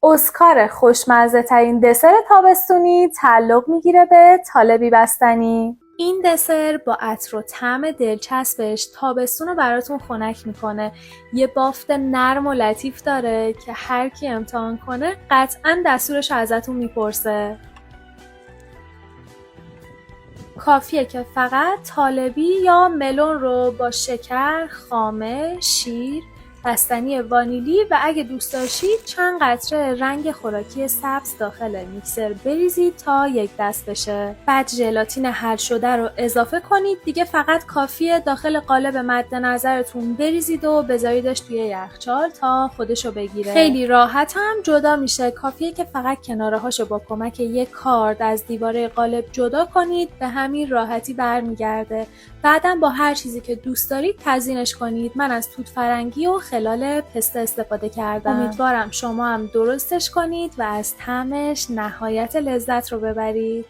اسکار خوشمزه ترین دسر تابستونی تعلق میگیره به طالبی بستنی. این دسر با عطر و طعم دلچسبش تابستون رو براتون خنک میکنه. یه بافت نرم و لطیف داره که هر کی امتحان کنه قطعاً دستورش ازتون میپرسه. کافیه که فقط طالبی یا ملون رو با شکر، خامه، شیر، بستنی وانیلی و اگه دوست داشتید چند قطره رنگ خوراکی سبز داخل میکسر بریزید تا یک دست بشه. بعد ژلاتین حل شده رو اضافه کنید. دیگه فقط کافیه داخل قالب مد نظرتون بریزید و بذاریدش توی یخچال تا خودشو بگیره. خیلی راحت هم جدا میشه. کافیه که فقط کنارهاشو با کمک یک کارد از دیواره قالب جدا کنید. به همین راحتی برمیگرده. بعداً با هر چیزی که دوست دارید تزیینش کنید. من از توت فرنگی و خلال پسته استفاده کردم. امیدوارم شما هم درستش کنید و از طعمش نهایت لذت رو ببرید.